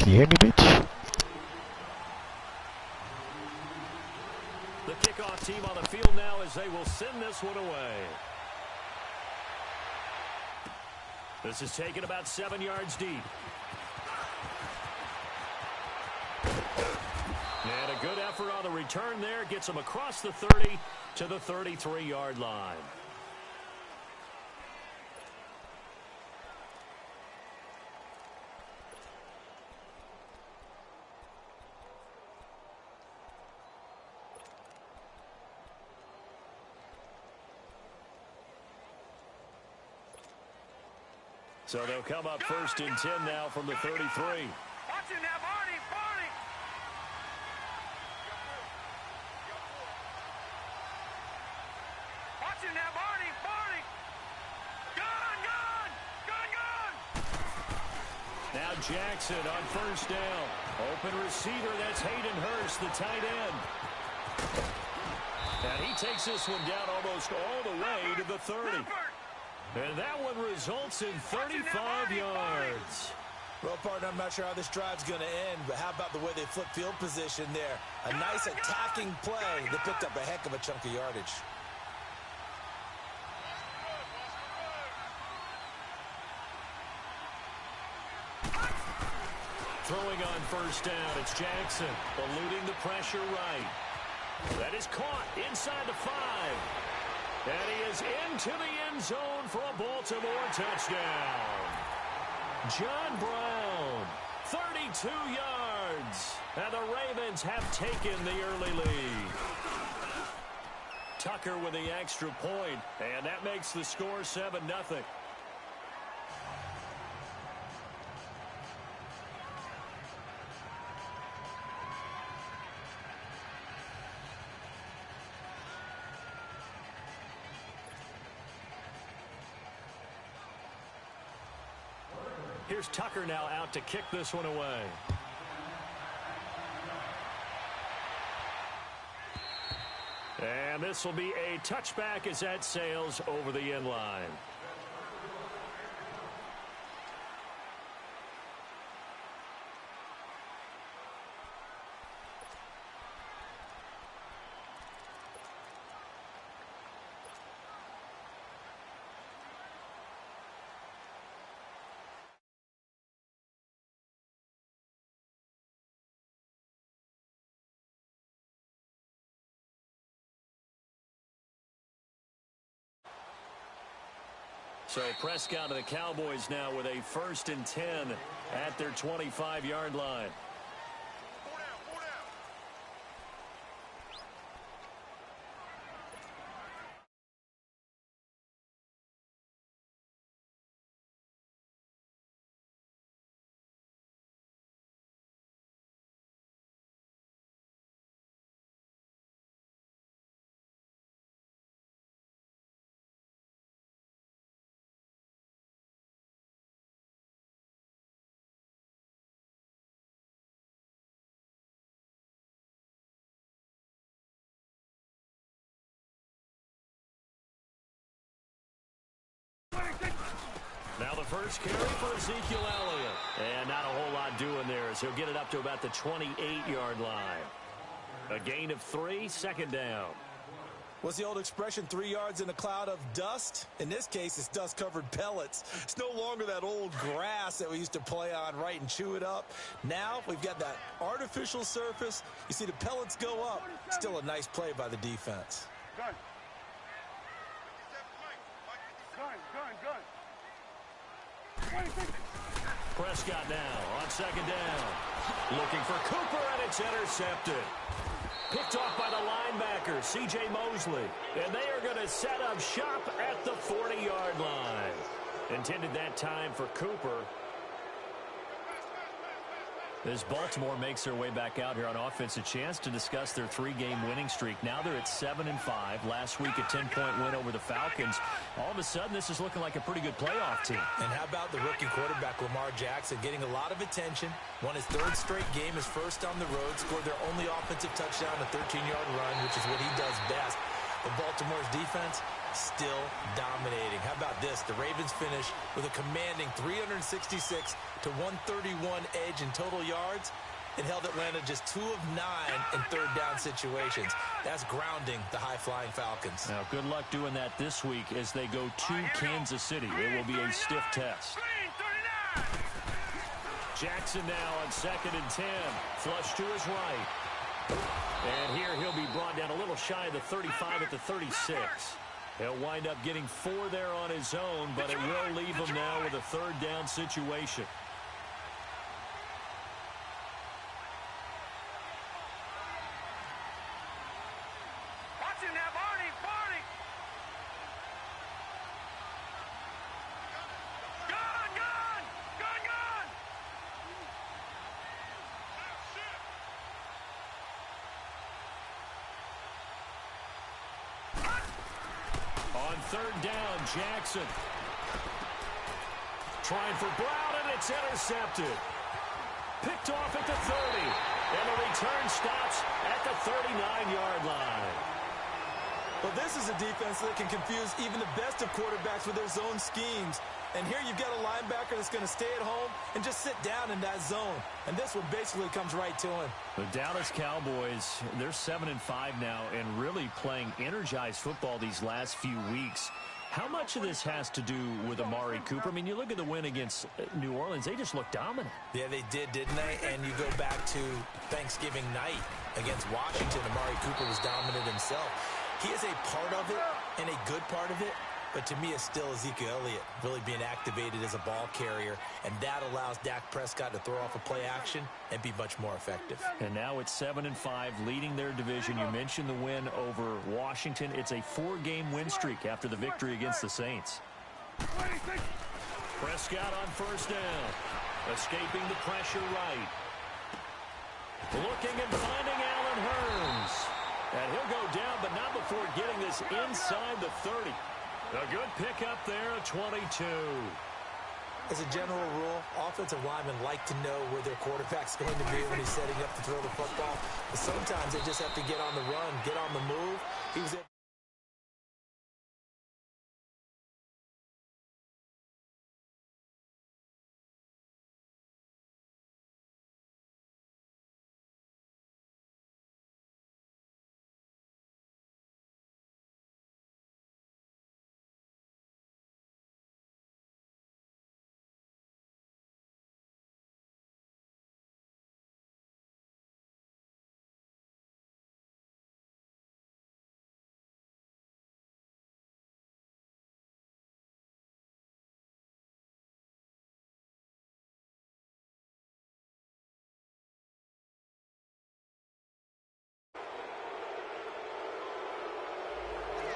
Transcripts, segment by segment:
You hear me, bitch? The kickoff team on the field now as they will send this one away. This is taken about 7 yards deep. And a good effort on the return there. Gets them across the 30 to the 33-yard line. So they'll come up 1st and 10 now from the 33. Watch him now, Barney! Watch him now, Barney! Gun! Now Jackson on 1st down. Open receiver, that's Hayden Hurst, the tight end. And he takes this one down almost all the way to the 30. And that one results in 35 yards. Well, partner, I'm not sure how this drive's going to end, but how about the way they flip field position there? A nice attacking play that picked up a heck of a chunk of yardage. Throwing on 1st down, it's Jackson, eluding the pressure right. That is caught inside the 5. And he is into the end zone for a Baltimore touchdown. John Brown, 32 yards. And the Ravens have taken the early lead. Tucker with the extra point, and that makes the score 7-0. Here's Tucker now out to kick this one away. And this will be a touchback as that sails over the end line. So Prescott and the Cowboys now with a 1st and 10 at their 25-yard line. Now the first carry for Ezekiel Elliott. And not a whole lot doing there as he'll get it up to about the 28-yard line. A gain of 3, 2nd down. What's the old expression, 3 yards in a cloud of dust? In this case, it's dust-covered pellets. It's no longer that old grass that we used to play on, right, and chew it up. Now we've got that artificial surface. You see the pellets go up. Still a nice play by the defense. Gun. Prescott now on 2nd down. Looking for Cooper, and it's intercepted. Picked off by the linebacker, C.J. Mosley. And they are going to set up shop at the 40-yard line. Intended that time for Cooper. As Baltimore makes their way back out here on offense, a chance to discuss their 3-game winning streak. Now they're at 7-5. Last week a 10-point win over the Falcons. All of a sudden, this is looking like a pretty good playoff team. And how about the rookie quarterback, Lamar Jackson, getting a lot of attention. Won his 3rd straight game, his first on the road. Scored their only offensive touchdown, a 13-yard run, which is what he does best. But Baltimore's defense still dominating. How about this? The Ravens finish with a commanding 366 to 131 edge in total yards. It held Atlanta just 2 of 9 in third down situations. That's grounding the high-flying Falcons. Now, good luck doing that this week as they go to Kansas City. It will be a stiff test. Jackson now on 2nd and 10. Flush to his right. And here he'll be brought down a little shy of the 35 at the 36. He'll wind up getting 4 there on his own, but it will leave him now with a third down situation. Third down, Jackson. Trying for Brown, and it's intercepted. Picked off at the 30. And the return stops at the 39-yard line. Well, this is a defense that can confuse even the best of quarterbacks with their zone schemes. And here you've got a linebacker that's going to stay at home and just sit down in that zone. And this one basically comes right to him. The Dallas Cowboys, they're 7-5 now and really playing energized football these last few weeks. How much of this has to do with Amari Cooper? I mean, you look at the win against New Orleans, they just looked dominant. Yeah, they did, didn't they? And you go back to Thanksgiving night against Washington. Amari Cooper was dominant himself. He is a part of it and a good part of it. But to me, it's still Ezekiel Elliott really being activated as a ball carrier, and that allows Dak Prescott to throw off a play action and be much more effective. And now it's 7-5, leading their division. You mentioned the win over Washington. It's a 4-game win streak after the victory against the Saints. Prescott on first down, escaping the pressure right. Looking and finding Allen Hurns. And he'll go down, but not before getting this inside the 30. A good pickup there at 22. As a general rule, offensive linemen like to know where their quarterback's going to be when he's setting up to throw the football. But sometimes they just have to get on the run, get on the move. He was able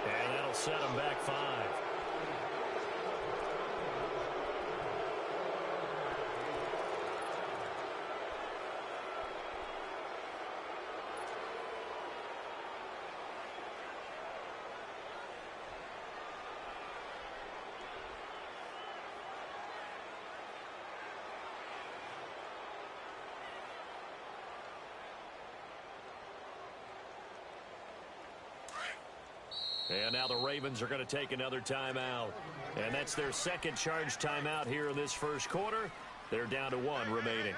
And that'll set him back 5. And now the Ravens are going to take another timeout. And that's their second charge timeout here in this first quarter. They're down to 1 remaining.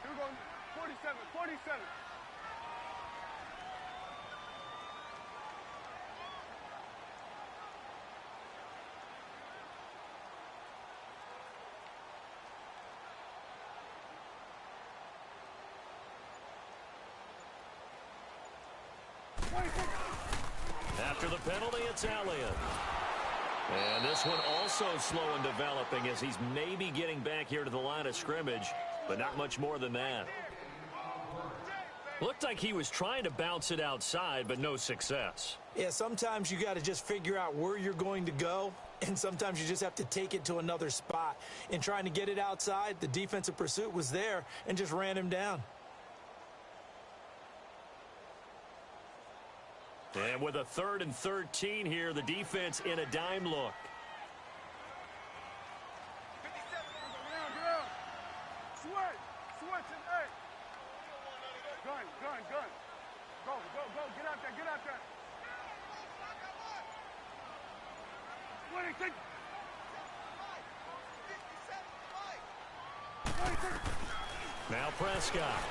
We're going 47, 47. After the penalty, it's Elliott. And this one also slow in developing as he's maybe getting back here to the line of scrimmage, but not much more than that. Looked like he was trying to bounce it outside, but no success. Yeah, sometimes you got to just figure out where you're going to go, and sometimes you just have to take it to another spot. In trying to get it outside, the defensive pursuit was there and just ran him down. And with a 3rd and 13 here, the defense in a dime look. Switch and eight. Gun. Go. Get out there. 26. 26. Now Prescott.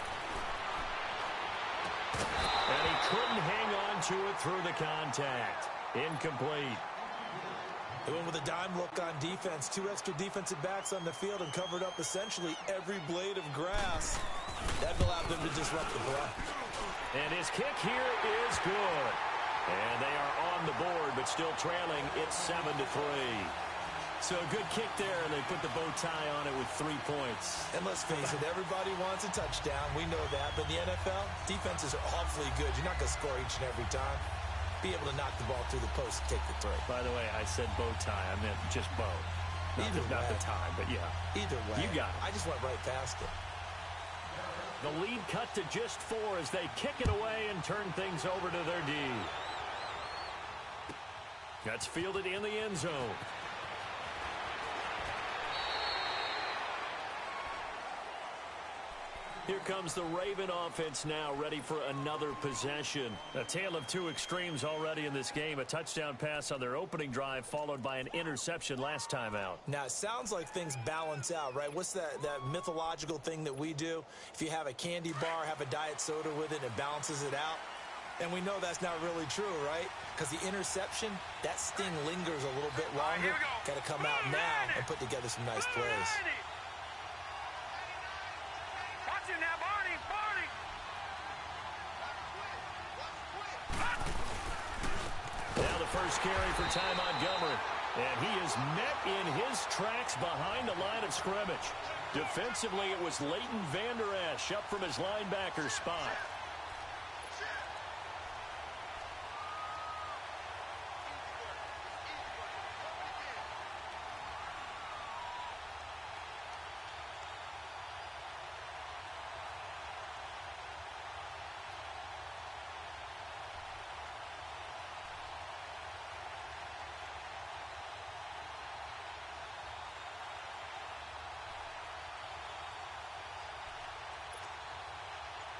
And he couldn't hang on to it through the contact. Incomplete. They went with a dime look on defense. 2 extra defensive backs on the field and covered up essentially every blade of grass. That allowed them to disrupt the play. And his kick here is good. And they are on the board, but still trailing. It's 7-3. So a good kick there, and they put the bow tie on it with 3 points. And let's face it, everybody wants a touchdown. We know that. But in the NFL, defenses are awfully good. You're not going to score each and every time. Be able to knock the ball through the post and take the 3. By the way, I said bow tie. I meant just bow. Not the tie, but yeah. Either way. You got it. I just went right past it. The lead cut to just 4 as they kick it away and turn things over to their D. That's fielded in the end zone. Here comes the Raven offense now, ready for another possession. A tale of 2 extremes already in this game. A touchdown pass on their opening drive, followed by an interception last time out. Now, it sounds like things balance out, right? What's that mythological thing that we do? If you have a candy bar, have a diet soda with it, it balances it out. And we know that's not really true, right? Because the interception, that sting lingers a little bit longer. Got to come out now and put together some nice plays. Now the first carry for Ty Montgomery. And he is met in his tracks behind the line of scrimmage. Defensively, it was Leighton Vander Esch up from his linebacker spot.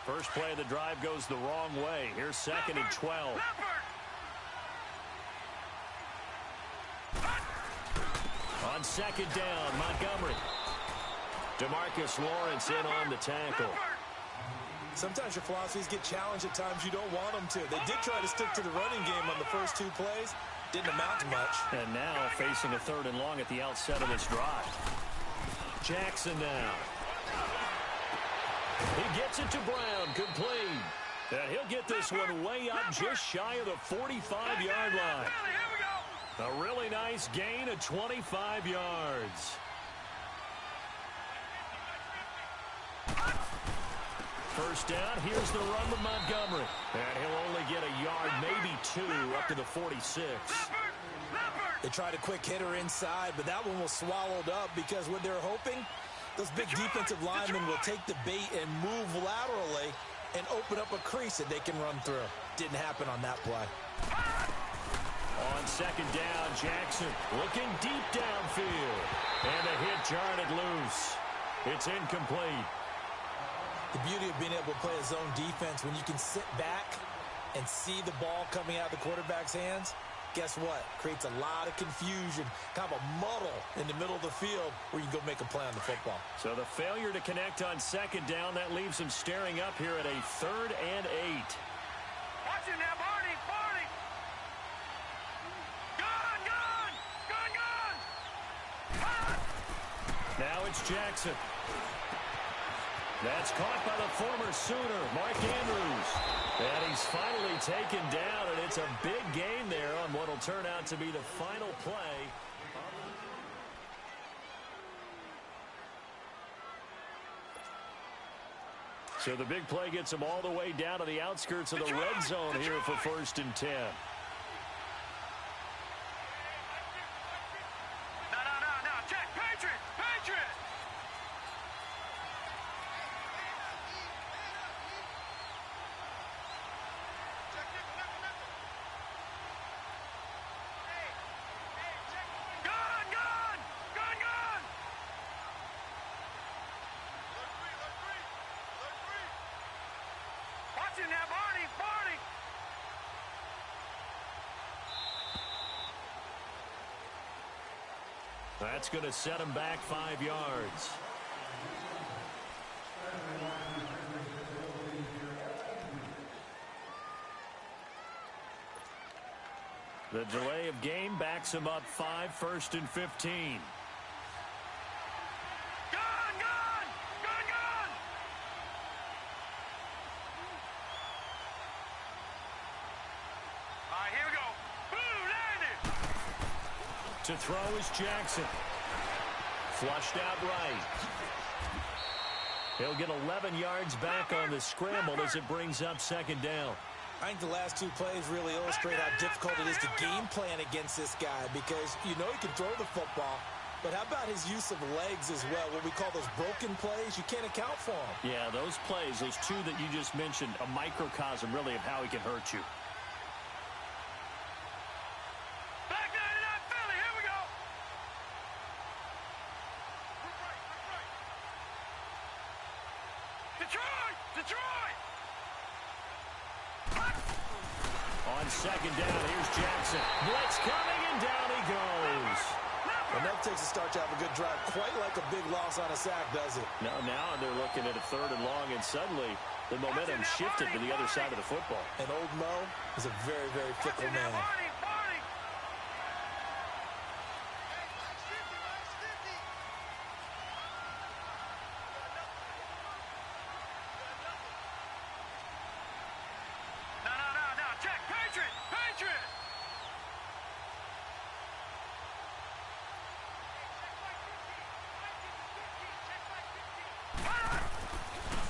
First play of the drive goes the wrong way. Here's 2nd and 12. On 2nd down, Montgomery. DeMarcus Lawrence in on the tackle. Sometimes your philosophies get challenged at times you don't want them to. They did try to stick to the running game on the first 2 plays. Didn't amount to much. And now facing a 3rd and long at the outset of this drive. Jackson now. He gets it to Brown, complete. And he'll get this one way up just shy of the 45-yard line. A really nice gain of 25 yards. First down, here's the run with Montgomery. And he'll only get a yard, maybe 2, up to the 46. They tried a quick hitter inside, but that one was swallowed up because what they're hoping, those big defensive linemen will take the bait and move laterally and open up a crease that they can run through. Didn't happen on that play. On 2nd down, Jackson looking deep downfield. And a hit jarred it loose. It's incomplete. The beauty of being able to play a zone defense, when you can sit back and see the ball coming out of the quarterback's hands, guess what? Creates a lot of confusion, kind of a muddle in the middle of the field where you can go make a play on the football. So the failure to connect on 2nd down, that leaves him staring up here at a 3rd and 8. Watch it now, Barney! Gun! Now it's Jackson. That's caught by the former Sooner, Mark Andrews. And he's finally taken down, and it's a big gain there on what will turn out to be the final play. So the big play gets him all the way down to the outskirts of the red zone here for 1st and 10. No. Check. Patriot. Gun. Watch it now, Barney. That's going to set him back 5 yards. The delay of game backs him up 5, 1st and 15. To throw is Jackson. Flushed out right. He'll get 11 yards back on the scramble as it brings up 2nd down. I think the last 2 plays really illustrate how difficult it is to game plan against this guy because you know he can throw the football, but how about his use of legs as well? What we call those broken plays, you can't account for them. Yeah, those plays, those 2 that you just mentioned, a microcosm really of how he can hurt you. Detroit! On 2nd down, here's Jackson. Blitz coming, and down he goes. And that takes a start to have a good drive. Quite like a big loss on a sack, does it? Now they're looking at a 3rd and long, and suddenly the momentum shifted to the other side of the football. And old Mo is a very, very fickle man.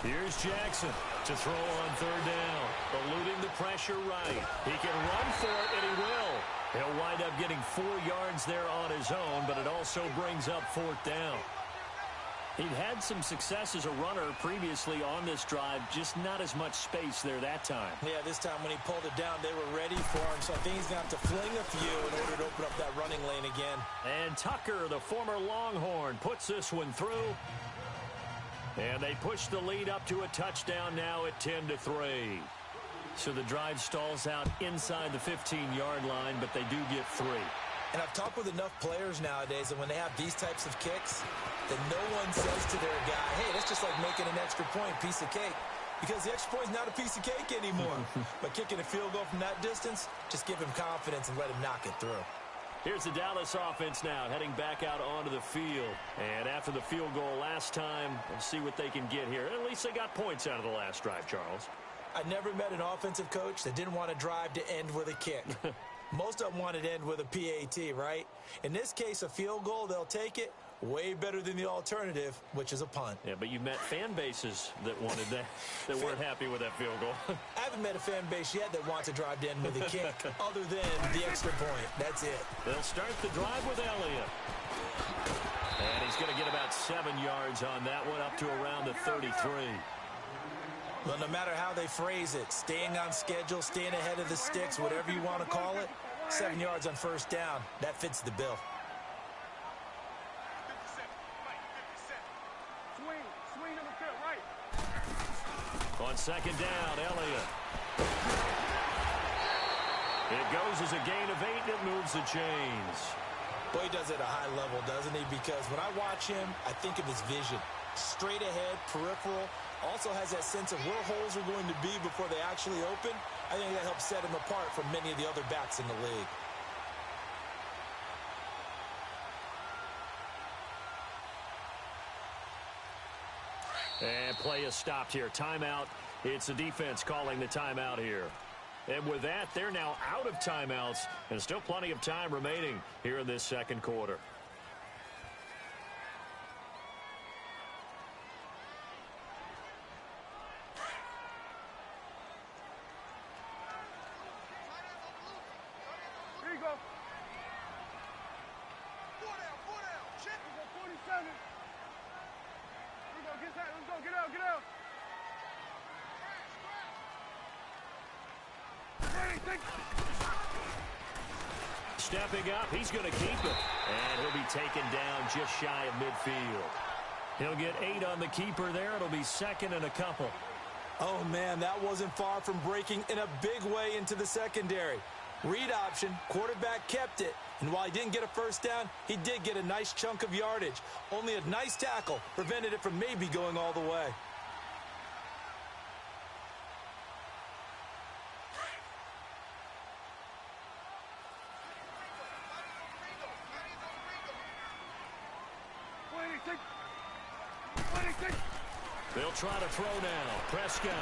Here's Jackson to throw on 3rd down, eluding the pressure right. He can run for it, and he will. He'll wind up getting 4 yards there on his own, but it also brings up 4th down. He'd had some success as a runner previously on this drive, just not as much space there that time. Yeah, this time when he pulled it down, they were ready for him, so I think he's going to have to fling a few in order to open up that running lane again. And Tucker, the former Longhorn, puts this one through. And they push the lead up to a touchdown now at 10-3. So the drive stalls out inside the 15-yard line, but they do get 3. And I've talked with enough players nowadays, and when they have these types of kicks, that no one says to their guy, hey, that's just like making an extra point, piece of cake. Because the extra point is not a piece of cake anymore. But kicking a field goal from that distance, just give him confidence and let him knock it through. Here's the Dallas offense now, heading back out onto the field. And after the field goal last time, we'll see what they can get here. At least they got points out of the last drive, Charles. I never met an offensive coach that didn't want a drive to end with a kick. Most of them wanted to end with a PAT, right? In this case, a field goal, they'll take it. Way better than the alternative, which is a punt. Yeah, but you met fan bases that wanted that, that weren't happy with that field goal. I haven't met a fan base yet that wants to drive to end with a kick, other than the extra point. That's it. They'll start the drive with Elliott. And he's going to get about 7 yards on that one, up to around the 33. Well, no matter how they phrase it, staying on schedule, staying ahead of the sticks, whatever you want to call it, 7 yards on 1st down, that fits the bill. On 2nd down, Elliott. It goes as a gain of 8, and it moves the chains. Boy, he does it at a high level, doesn't he? Because when I watch him, I think of his vision. Straight ahead, peripheral. Also has that sense of where holes are going to be before they actually open. I think that helps set him apart from many of the other backs in the league. And play is stopped here. Timeout. It's the defense calling the timeout here. And with that, they're now out of timeouts, and still plenty of time remaining here in this 2nd quarter. Stepping up, he's going to keep it. And he'll be taken down just shy of midfield. He'll get 8 on the keeper there. It'll be second and a couple. Oh, man, that wasn't far from breaking in a big way into the secondary. Read option, quarterback kept it. And while he didn't get a first down, he did get a nice chunk of yardage. Only a nice tackle prevented it from maybe going all the way. They'll try to throw now. Prescott.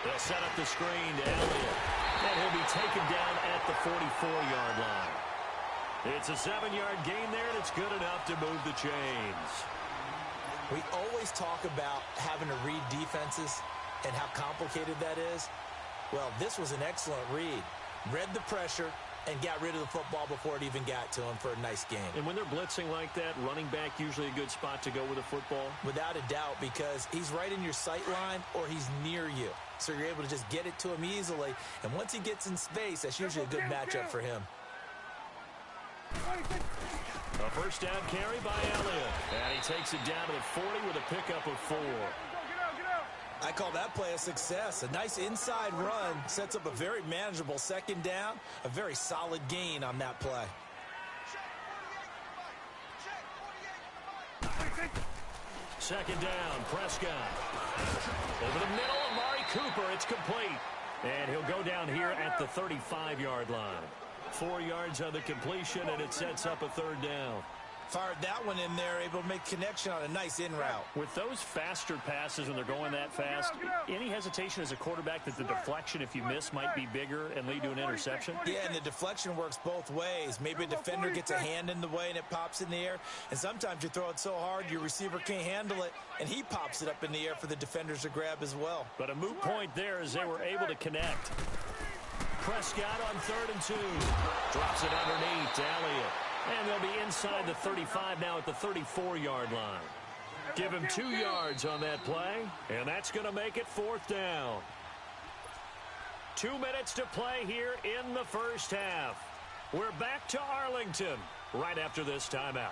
They'll set up the screen to Elliott. And he'll be taken down at the 44-yard line. It's a 7-yard gain there, and it's good enough to move the chains. We always talk about having to read defenses and how complicated that is. Well, this was an excellent read. Read the pressure and got rid of the football before it even got to him for a nice game. And when they're blitzing like that, running back usually a good spot to go with a football? Without a doubt, because he's right in your sight line or he's near you. So you're able to just get it to him easily. And once he gets in space, that's usually a good matchup for him. A first down carry by Elliott. And he takes it down to the 40 with a pickup of 4. I call that play a success. A nice inside run sets up a very manageable second down. A very solid gain on that play. Second down, Prescott. Over the middle, Amari Cooper. It's complete. And he'll go down here at the 35-yard line. 4 yards on the completion, and it sets up a third down. Fired that one in there, able to make connection on a nice in route. With those faster passes when they're going that fast, any hesitation as a quarterback that the deflection, if you miss, might be bigger and lead to an interception? Yeah, and the deflection works both ways. Maybe a defender gets a hand in the way and it pops in the air. And sometimes you throw it so hard your receiver can't handle it, and he pops it up in the air for the defenders to grab as well. But a moot point there as they were able to connect. Prescott on 3rd and 2. Drops it underneath to Elliott. And they'll be inside the 35 now at the 34-yard line. Give him 2 yards on that play, and that's going to make it 4th down. 2 minutes to play here in the first half. We're back to Arlington right after this timeout.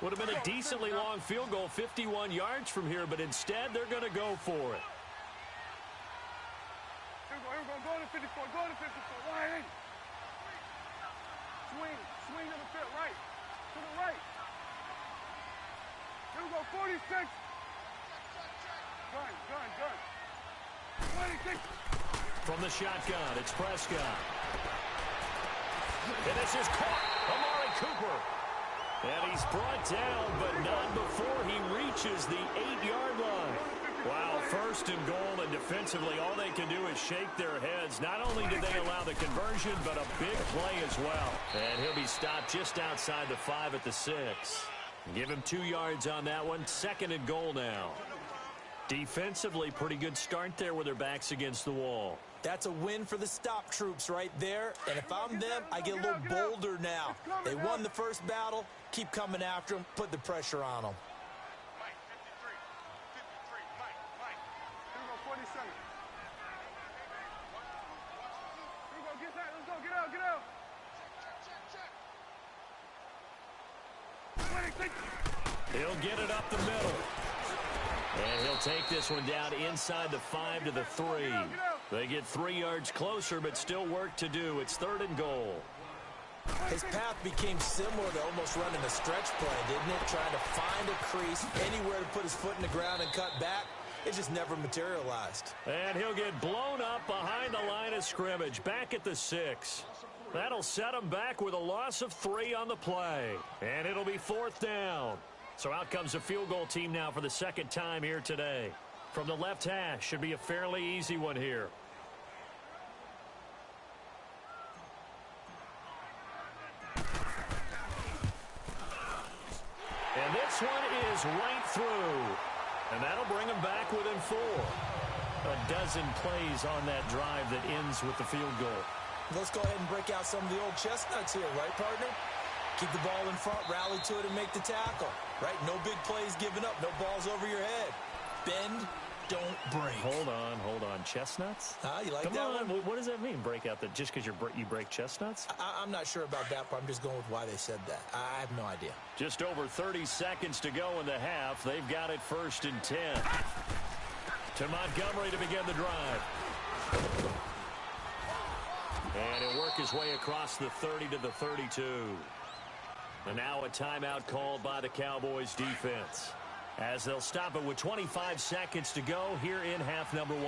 Would have been a decently long field goal, 51 yards from here, but instead they're going to go for it. Here we go, go to 54, go to 54, right in. Swing to the field, right, to the right. Here we go, 46. Gun. 26. From the shotgun, it's Prescott. And this is caught, Amari Cooper. And he's brought down, but not before he reaches the 8-yard line. Wow, 1st and goal, and defensively, all they can do is shake their heads. Not only did they allow the conversion, but a big play as well. And he'll be stopped just outside the 5 at the 6. Give him 2 yards on that one. 2nd and goal now. Defensively, pretty good start there with their backs against the wall. That's a win for the stop troops right there. And if I'm them, I get a little bolder now. They won the first battle. Keep coming after them. Put the pressure on them. Mike, 53, Mike. Here we go, 47. Here we go, get that, let's go, get out. 26. He'll get it up the middle. And he'll take this one down inside the 5 to the 3. They get 3 yards closer, but still work to do. It's 3rd and goal. His path became similar to almost running a stretch play, didn't it? Trying to find a crease, anywhere to put his foot in the ground and cut back. It just never materialized. And he'll get blown up behind the line of scrimmage, back at the 6. That'll set him back with a loss of 3 on the play. And it'll be 4th down. So out comes the field goal team now for the 2nd time here today. From the left hash, should be a fairly easy one here. And this one is right through. And that'll bring him back within 4. A dozen plays on that drive that ends with the field goal. Let's go ahead and break out some of the old chestnuts here, right, partner? Keep the ball in front, rally to it, and make the tackle, right? No big plays given up, no balls over your head. Bend, don't break. Hold on. Chestnuts? You like Come that on. one? What does that mean, break out? Just because you break chestnuts? I'm not sure about that part. I'm just going with why they said that. I have no idea. Just over 30 seconds to go in the half. They've got it 1st and 10. To Montgomery to begin the drive. And he'll work his way across the 30 to the 32. And now a timeout called by the Cowboys defense, as they'll stop it with 25 seconds to go here in half number 1.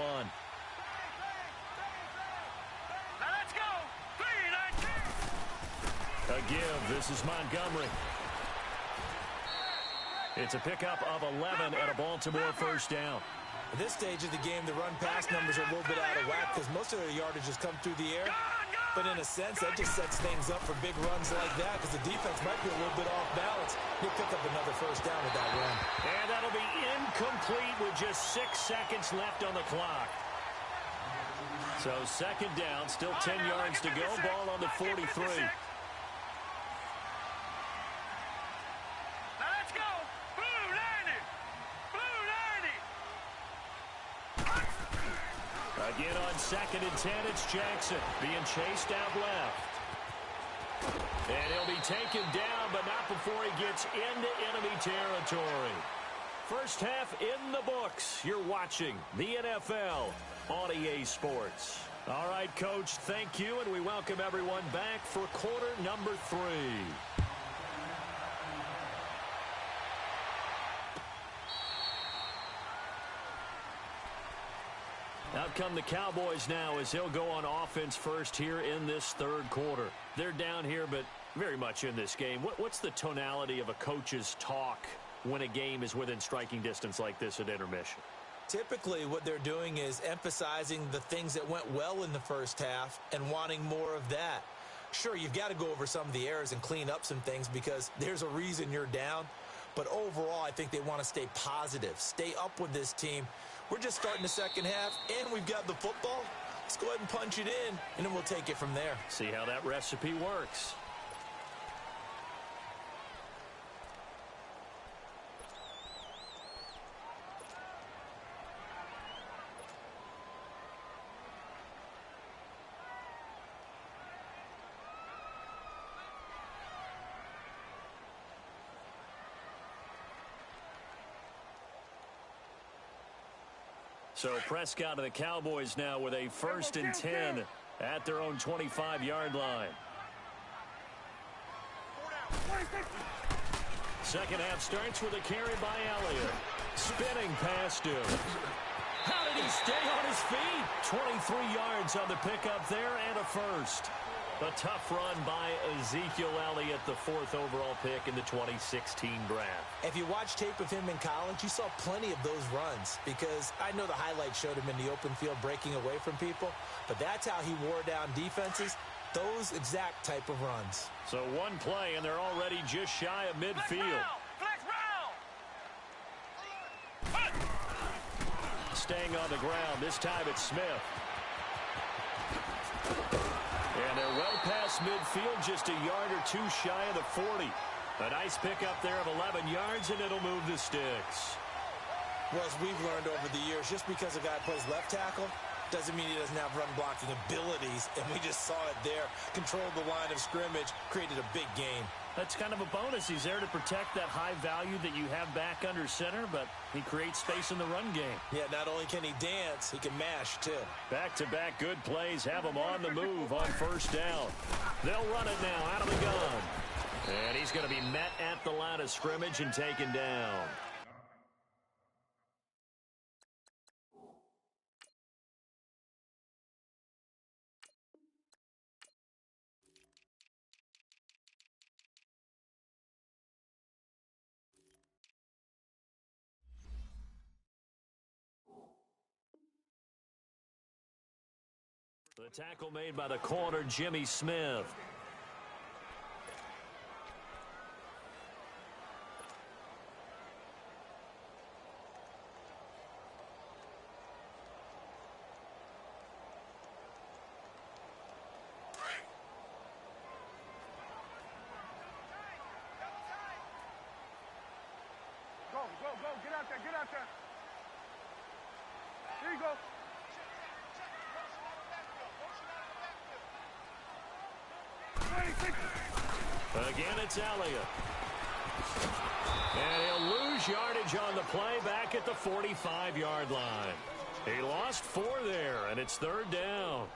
Now let's go. 3-19. A give. This is Montgomery. It's a pickup of 11 and a Baltimore 1st down. At this stage of the game, the run-pass numbers are a little bit out of whack because most of their yardage has come through the air. But in a sense, that just sets things up for big runs like that because the defense might be a little bit off balance. He'll pick up another 1st down with that run. And that'll be incomplete with just 6 seconds left on the clock. So 2nd down, still 10 yards to go. Ball on the 43. Again on 2nd and 10, it's Jackson being chased out left. And he'll be taken down, but not before he gets into enemy territory. First half in the books. You're watching the NFL on EA Sports. All right, Coach, thank you, and we welcome everyone back for quarter number 3. Out come the Cowboys now as they'll go on offense first here in this 3rd quarter. They're down here, but very much in this game. What's the tonality of a coach's talk when a game is within striking distance like this at intermission? Typically, what they're doing is emphasizing the things that went well in the 1st half and wanting more of that. Sure, you've got to go over some of the errors and clean up some things because there's a reason you're down. But overall, I think they want to stay positive, stay up with this team. We're just starting the 2nd half, and we've got the football. Let's go ahead and punch it in, and then we'll take it from there. See how that recipe works. So Prescott of the Cowboys now with a 1st and 10 at their own 25-yard line. 2nd half starts with a carry by Elliott. Spinning past him. How did he stay on his feet? 23 yards on the pickup there and a 1st. A tough run by Ezekiel Elliott, the 4th overall pick in the 2016 draft. If you watch tape of him in college, you saw plenty of those runs because I know the highlights showed him in the open field breaking away from people, but that's how he wore down defenses, those exact type of runs. So one play, and they're already just shy of midfield. Staying on the ground, this time it's Smith. And they're well past midfield, just a yard or 2 shy of the 40. A nice pickup there of 11 yards, and it'll move the sticks. Well, as we've learned over the years, just because a guy plays left tackle doesn't mean he doesn't have run-blocking abilities, and we just saw it there. Controlled the line of scrimmage, created a big gain. That's kind of a bonus. He's there to protect that high value that you have back under center, but he creates space in the run game. Yeah, not only can he dance, he can mash, too. Back-to-back good plays have him on the move on 1st down. They'll run it now out of the gun. And he's going to be met at the line of scrimmage and taken down. The tackle made by the corner, Jimmy Smith. there, get out there. Here you go. Again, it's Elliott. And he'll lose yardage on the play back at the 45-yard line. He lost 4 there, and it's third down.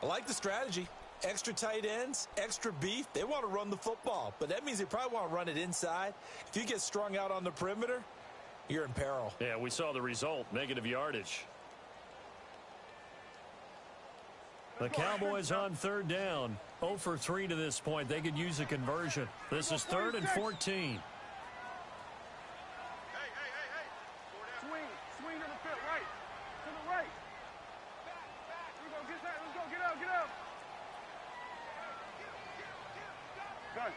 I like the strategy. Extra tight ends, extra beef. They want to run the football, but that means they probably want to run it inside. If you get strung out on the perimeter, you're in peril. Yeah, we saw the result, negative yardage. The Cowboys on third down. 0 for 3 to this point. They could use a conversion. This is 3rd and 14. Swing to the field, right. To the right. Here we go, get that, let's go, get out. Gun.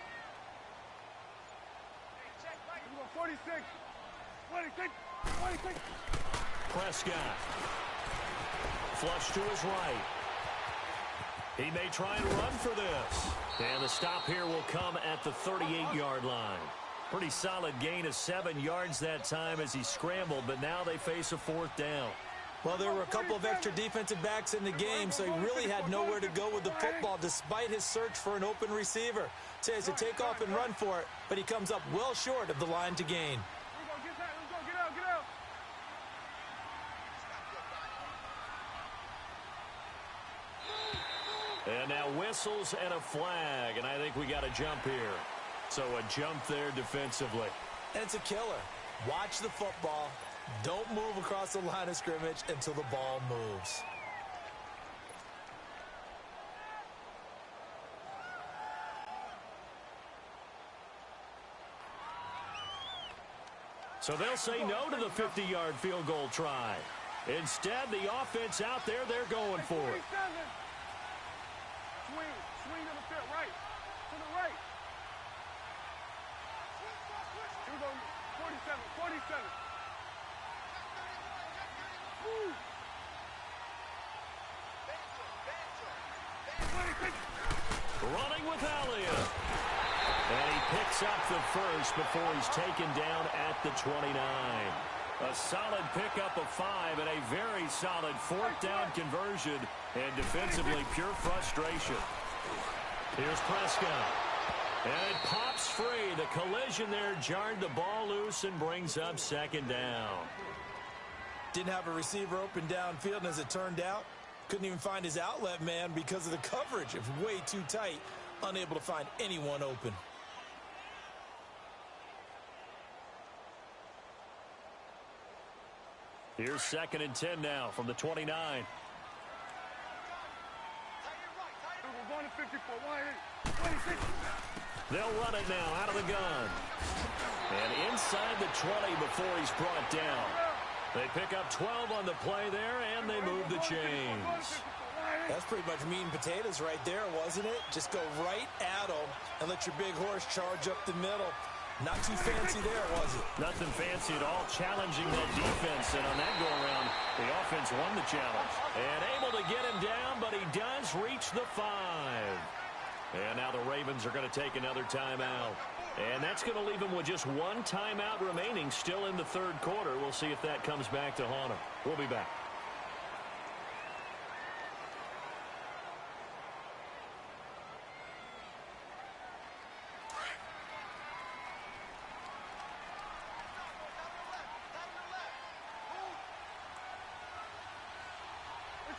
Here we go, 46. 26. Prescott. Flush to his right. He may try and run for this. And the stop here will come at the 38-yard line. Pretty solid gain of 7 yards that time as he scrambled, but now they face a 4th down. Well, there were a couple of extra defensive backs in the game, so he really had nowhere to go with the football despite his search for an open receiver. So he has to take off and run for it, but he comes up well short of the line to gain. And now whistles and a flag, and I think we got a jump here. So a jump there defensively. And it's a killer. Watch the football. Don't move across the line of scrimmage until the ball moves. So they'll say no to the 50-yard field goal try. Instead, the offense out there, they're going for it. Swing to the field, right. To the right. Here we go, 47. Woo. Running with Elliott. And he picks up the first before he's taken down at the 29. A solid pickup of 5 and a very solid 4th down conversion. And defensively, pure frustration. Here's Prescott. And it pops free. The collision there jarred the ball loose and brings up 2nd down. Didn't have a receiver open downfield, and as it turned out, couldn't even find his outlet man because of the coverage. It was way too tight, unable to find anyone open. Here's 2nd and 10 now from the 29. They'll run it now out of the gun. And inside the 20 before he's brought down. They pick up 12 on the play there, and they move the chains. That's pretty much meat and potatoes right there, wasn't it? Just go right at them and let your big horse charge up the middle. Not too fancy there, was it? Nothing fancy at all, challenging that defense. And on that go-around, the offense won the challenge. And able to get him down, but he does reach the 5. And now the Ravens are going to take another timeout. And that's going to leave them with just 1 timeout remaining still in the 3rd quarter. We'll see if that comes back to haunt them. We'll be back.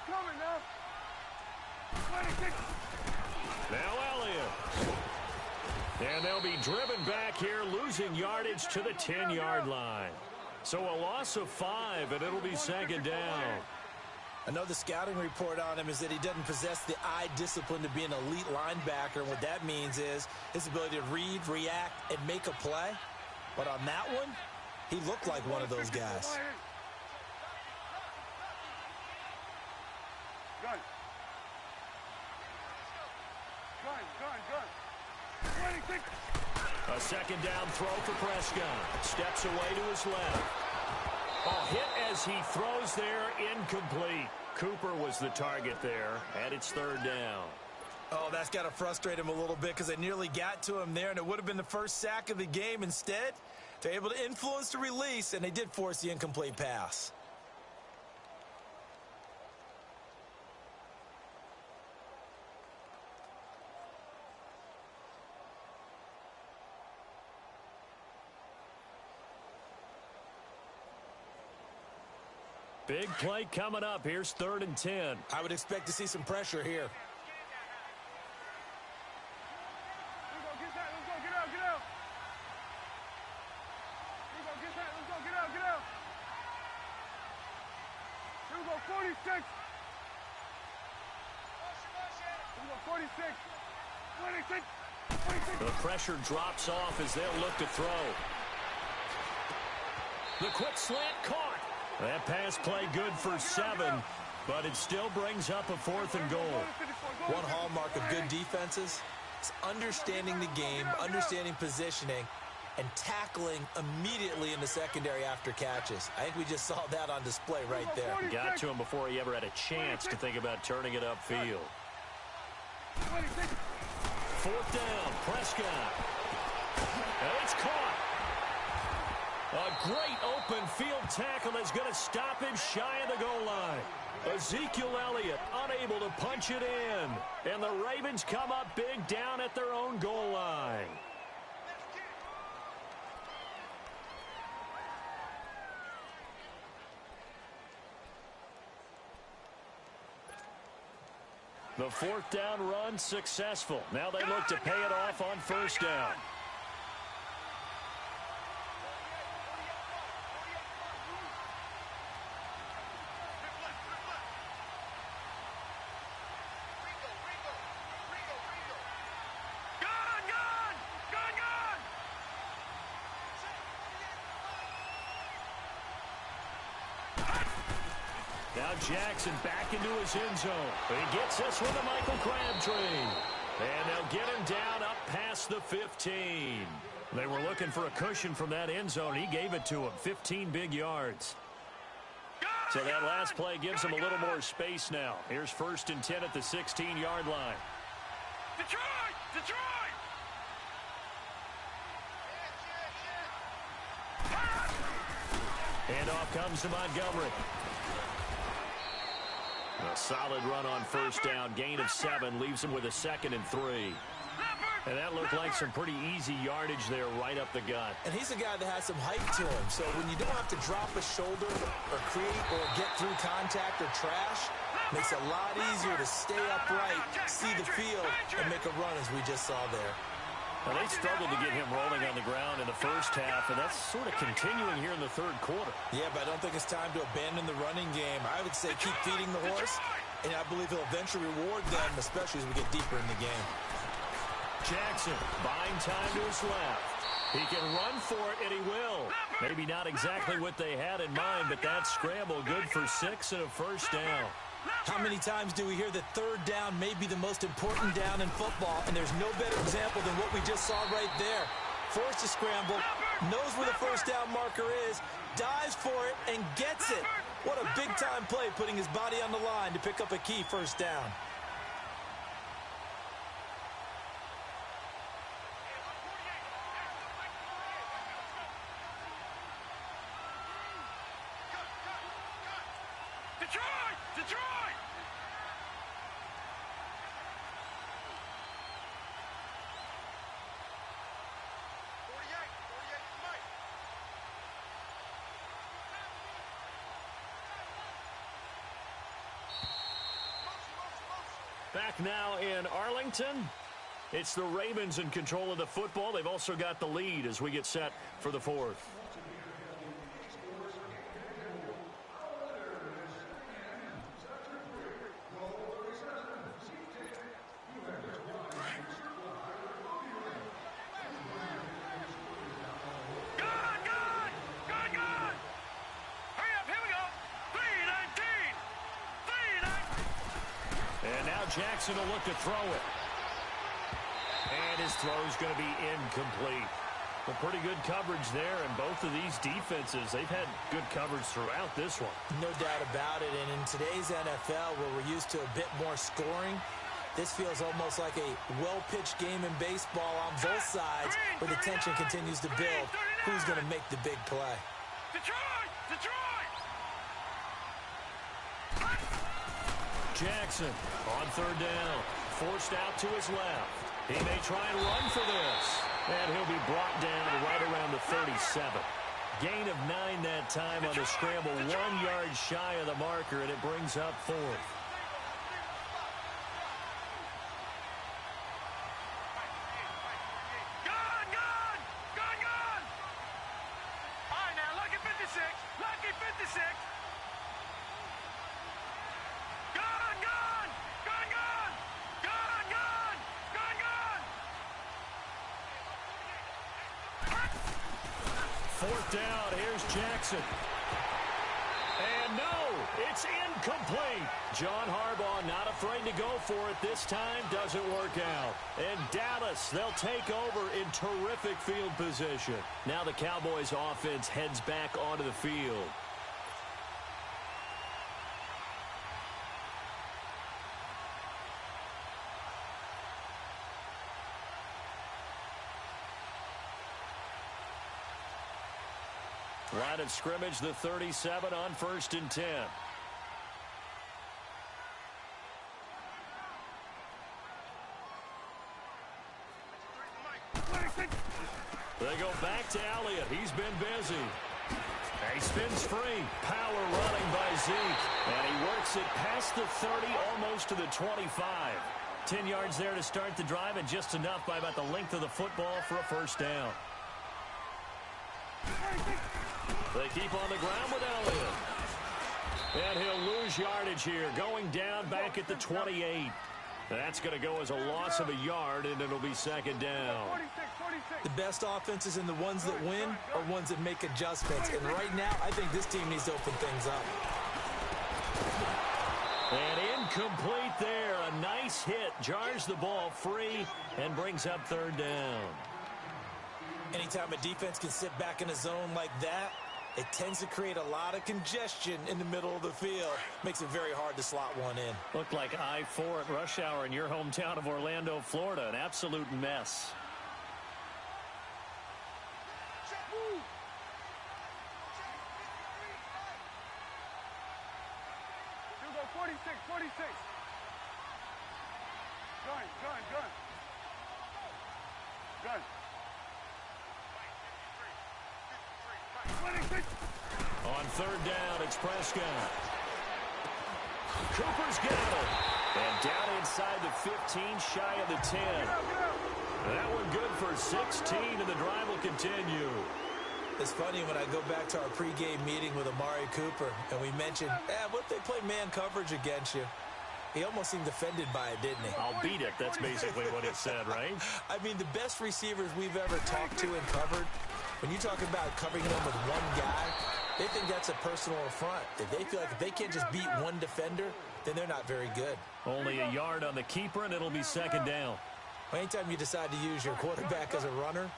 Coming now. Now Elliott. And they'll be driven back here, losing yardage to the 10-yard line. So a loss of 5, and it'll be 2nd down. Another scouting report on him is that he doesn't possess the eye discipline to be an elite linebacker. And what that means is his ability to read, react, and make a play. But on that one, he looked like one of those guys. Gun. 26. A 2nd down throw for Prescott. Steps away to his left. A hit as he throws there, incomplete. Cooper was the target there, and it's 3rd down. Oh, that's got to frustrate him a little bit because they nearly got to him there, and it would have been the first sack of the game. Instead, They're able to influence the release, and they did force the incomplete pass. Big play coming up. Here's 3rd and 10. I would expect to see some pressure here. Let's go, get that. Let's go, get out, get out. Let's go, get that. Let's go, get out, get out. Here we go, 46. Here we go, 46. 26. 26. The pressure drops off as they'll look to throw. The quick slant caught. That pass play good for 7, but it still brings up a 4th and goal. One hallmark of good defenses is understanding the game, understanding positioning, and tackling immediately in the secondary after catches. I think we just saw that on display right there. Got to him before he ever had a chance to think about turning it upfield. 4th down, Prescott. And it's caught. A great open field tackle is going to stop him shy of the goal line. Ezekiel Elliott unable to punch it in. And the Ravens come up big down at their own goal line. The 4th down run successful. Now they look to pay it off on 1st down. Now Jackson back into his end zone. He gets this with a Michael Crabtree. And they'll get him down up past the 15. They were looking for a cushion from that end zone. He gave it to him. 15 big yards. So that last play gives him a little more space now. Here's 1st and 10 at the 16-yard line. Detroit! Detroit! And off comes to Montgomery. A solid run on 1st down. Gain of 7 leaves him with a 2nd and 3. And that looked like some pretty easy yardage there right up the gut. And he's a guy that has some height to him. So when you don't have to drop a shoulder or create or get through contact or trash, makes it a lot easier to stay upright, see the field, and make a run as we just saw there. Well, they struggled to get him rolling on the ground in the 1st half, and that's sort of continuing here in the 3rd quarter. Yeah, but I don't think it's time to abandon the running game. I would say keep feeding the horse, and I believe he'll eventually reward them, especially as we get deeper in the game. Jackson buying time to his left. He can run for it, and he will. Maybe not exactly what they had in mind, but that scramble good for 6 and a 1st down. How many times do we hear that 3rd down may be the most important down in football, and there's no better example than what we just saw right there. Forced to scramble, knows where the 1st down marker is, dives for it, and gets it. What a big-time play, putting his body on the line to pick up a key 1st down. Detroit! Detroit! Back now in Arlington. It's the Ravens in control of the football. They've also got the lead as we get set for the 4th. Jackson will look to throw it. And his throw is going to be incomplete. But pretty good coverage there, and both of these defenses, they've had good coverage throughout this one. No doubt about it, and in today's NFL, where we're used to a bit more scoring, This feels almost like a well-pitched game in baseball on both sides where the tension continues to build. Who's going to make the big play? Detroit! Detroit! Jackson on third down. Forced out to his left. He may try and run for this. And he'll be brought down right around the 37. Gain of 9 that time on the scramble. 1 yard shy of the marker, and it brings up fourth. Fourth down, here's Jackson. And no, it's incomplete. John Harbaugh not afraid to go for it this time. Doesn't work out. And Dallas, they'll take over in terrific field position. Now the Cowboys offense heads back onto the field. Line of scrimmage, the 37 on 1st and 10. They go back to Elliott. He's been busy. He spins free. Power running by Zeke. And he works it past the 30, almost to the 25. 10 yards there to start the drive, and just enough by about the length of the football for a first down. They keep on the ground with Elliott. And he'll lose yardage here, going down back at the 28. That's going to go as a loss of a yard, and it'll be second down. The best offenses and the ones that win are ones that make adjustments. And right now, I think this team needs to open things up. And incomplete there. A nice hit. Jars the ball free and brings up third down. Anytime a defense can sit back in a zone like that, it tends to create a lot of congestion in the middle of the field. Makes it very hard to slot one in. Looked like I-4 at rush hour in your hometown of Orlando, Florida. An absolute mess. You go 46, 46. Gun. On third down, it's Prescott. Cooper's got it. And down inside the 15, shy of the 10. That one good for 16, and the drive will continue. It's funny when I go back to our pregame meeting with Amari Cooper, and we mentioned, what if they play man coverage against you? He almost seemed offended by it, didn't he? I'll beat it. That's basically what it said, right? I mean, the best receivers we've ever talked to and covered, when you talk about covering them with one guy, they think that's a personal affront. If they feel like if they can't just beat one defender, then they're not very good. Only a yard on the keeper, and it'll be second down. Anytime you decide to use your quarterback as a runner,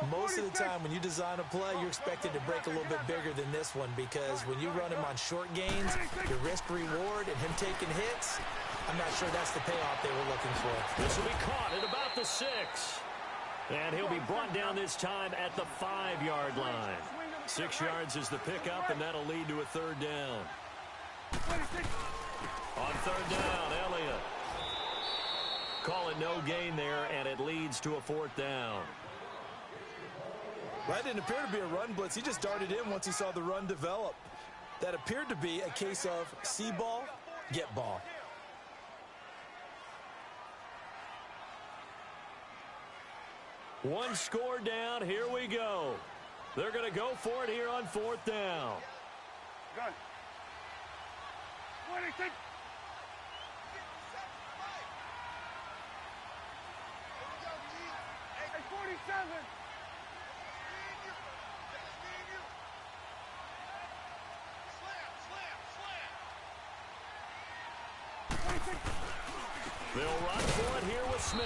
most of the time when you design a play, you're expected to break a little bit bigger than this one, because when you run him on short gains, your risk-reward and him taking hits, I'm not sure that's the payoff they were looking for. This will be caught at about the 6. And he'll be brought down this time at the 5-yard line. 6 yards is the pickup, and that'll lead to a third down. On third down, Elliott. Call it no gain there, and it leads to a fourth down. That didn't appear to be a run blitz. He just darted in once he saw the run develop. That appeared to be a case of see ball, get ball. One score down. Here we go. They're going to go for it here on fourth down. Gun. 26. Hey, 47. They'll run for it here with Smith.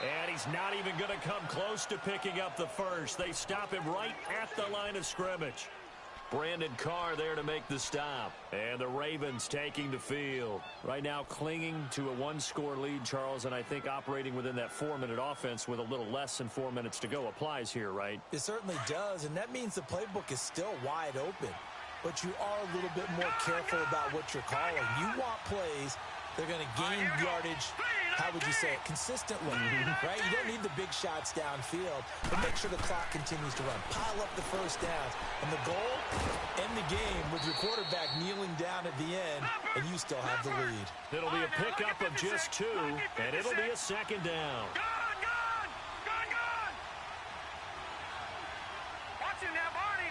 And he's not even going to come close to picking up the first. They stop him right at the line of scrimmage. Brandon Carr there to make the stop. And the Ravens taking the field. Right now clinging to a one-score lead, Charles, and I think operating within that 4-minute offense with a little less than 4 minutes to go applies here, right? It certainly does, and that means the playbook is still wide open. But you are a little bit more careful about what you're calling. You want plays that are going to gain yardage, how would you say it, consistently, right? You don't need the big shots downfield, but make sure the clock continues to run. Pile up the first downs. And the goal, end the game with your quarterback kneeling down at the end, and you still have the lead. It'll be a pickup of just 2, and it'll be a second down. Watch him now, Barney.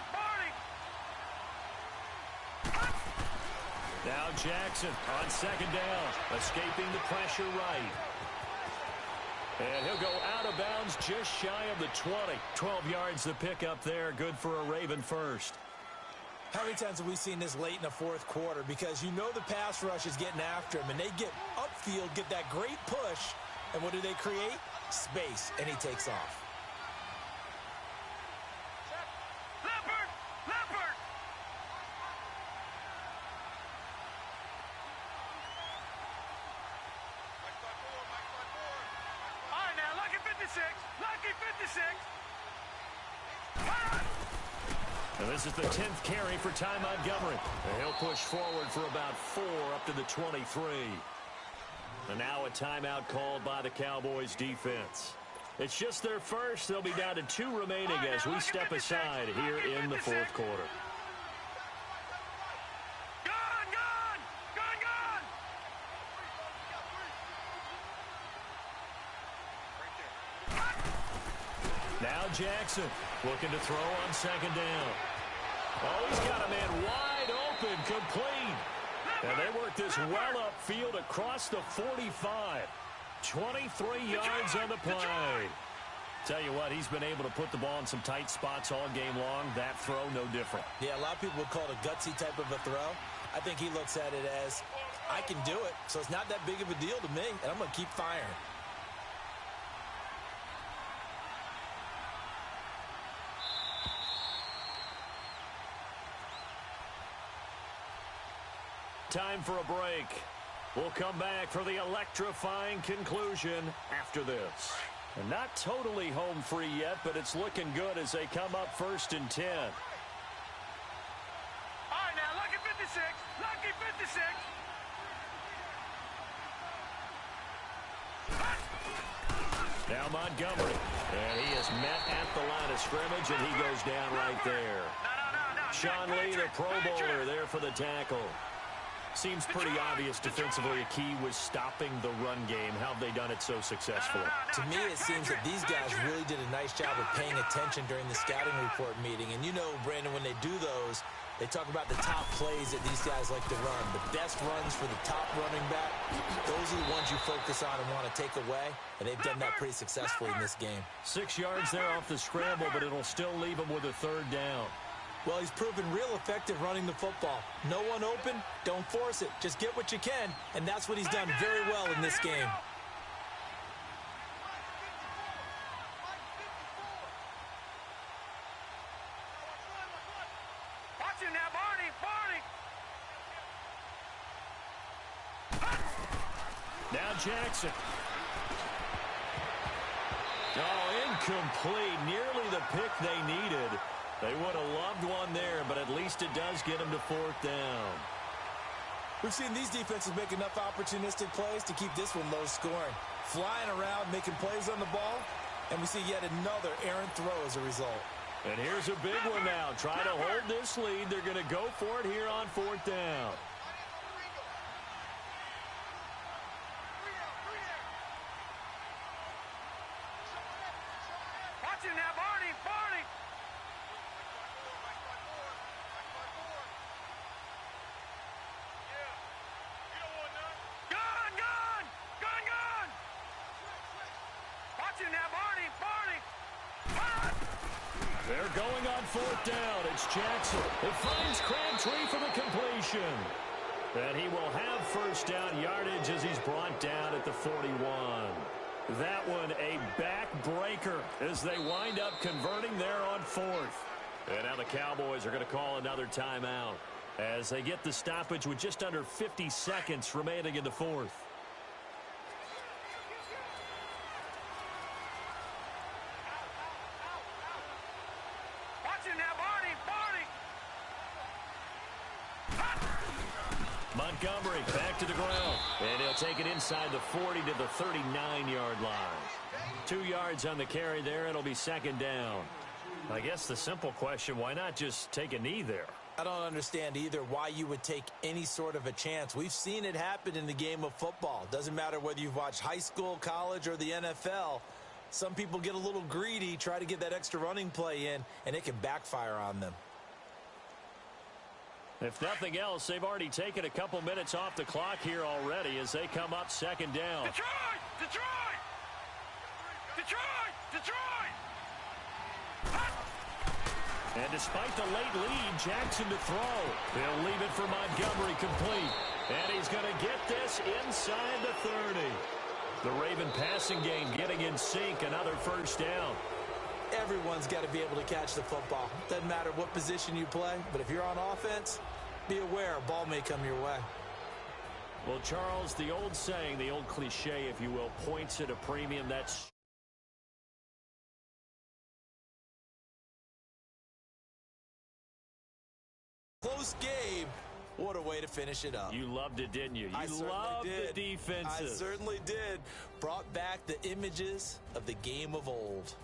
Now Jackson on second down, escaping the pressure right. And he'll go out of bounds just shy of the 20. 12 yards to pick up there. Good for a Raven first. How many times have we seen this late in the fourth quarter? Because you know the pass rush is getting after him, and they get upfield, get that great push, and what do they create? Space, and he takes off. Lucky 56. And this is the 10th carry for Ty Montgomery. And he'll push forward for about 4 up to the 23. And now a timeout called by the Cowboys defense. It's just their first. They'll be down to 2 remaining as we step aside here in the fourth quarter. Now Jackson looking to throw on second down. Oh, he's got a man wide open, complete. And they work this well upfield across the 45. 23 yards on the play. Tell you what, he's been able to put the ball in some tight spots all game long. That throw, no different. Yeah, a lot of people would call it a gutsy type of a throw. I think he looks at it as, I can do it, so it's not that big of a deal to me, and I'm going to keep firing. Time for a break. We'll come back for the electrifying conclusion after this. And not totally home free yet, but it's looking good as they come up 1st and 10. All right, now, lucky 56. Lucky 56. Now Montgomery. And he is met at the line of scrimmage, and he goes down right there. No. Sean Lee, the Pro Bowler, there for the tackle. Seems pretty obvious defensively. A key was stopping the run game. How have they done it so successfully? To me, it seems that these guys really did a nice job of paying attention during the scouting report meeting. And you know, Brandon, when they do those, they talk about the top plays that these guys like to run. The best runs for the top running back, those are the ones you focus on and want to take away. And they've done that pretty successfully in this game. 6 yards there off the scramble, but it'll still leave them with a 3rd down. Well, he's proven real effective running the football. No one open, don't force it. Just get what you can, and that's what he's done very well in this game. Watch him now, Barney. Now Jackson. Oh, incomplete. Nearly the pick they needed. They would have loved one there, but at least it does get them to 4th down. We've seen these defenses make enough opportunistic plays to keep this one low scoring. Flying around, making plays on the ball, and we see yet another errant throw as a result. And here's a big one now. Try to hold this lead. They're going to go for it here on 4th down. Watch him now, Barney. They're going on 4th down. It's Jackson. It finds Crabtree for the completion. And he will have 1st down yardage as he's brought down at the 41. That one a backbreaker as they wind up converting there on 4th. And now the Cowboys are going to call another timeout as they get the stoppage with just under 50 seconds remaining in the fourth. Montgomery back to the ground, and he'll take it inside the 40 to the 39-yard line. 2 yards on the carry there. It'll be second down. I guess the simple question, why not just take a knee there? I don't understand either why you would take any sort of a chance. We've seen it happen in the game of football. Doesn't matter whether you've watched high school, college, or the NFL. Some people get a little greedy, try to get that extra running play in, and it can backfire on them. If nothing else, they've already taken a couple minutes off the clock here already as they come up second down. Detroit! Detroit! Detroit! Detroit! And despite the late lead, Jackson to throw. He'll leave it for Montgomery complete. And he's going to get this inside the 30. The Raven passing game getting in sync, another first down. Everyone's got to be able to catch the football. Doesn't matter what position you play, but if you're on offense, be aware a ball may come your way. Well, Charles, the old saying, the old cliche, if you will, points at a premium. That's close game. What a way to finish it up. You loved it, didn't you? You loved the defenses. I certainly did. Brought back the images of the game of old.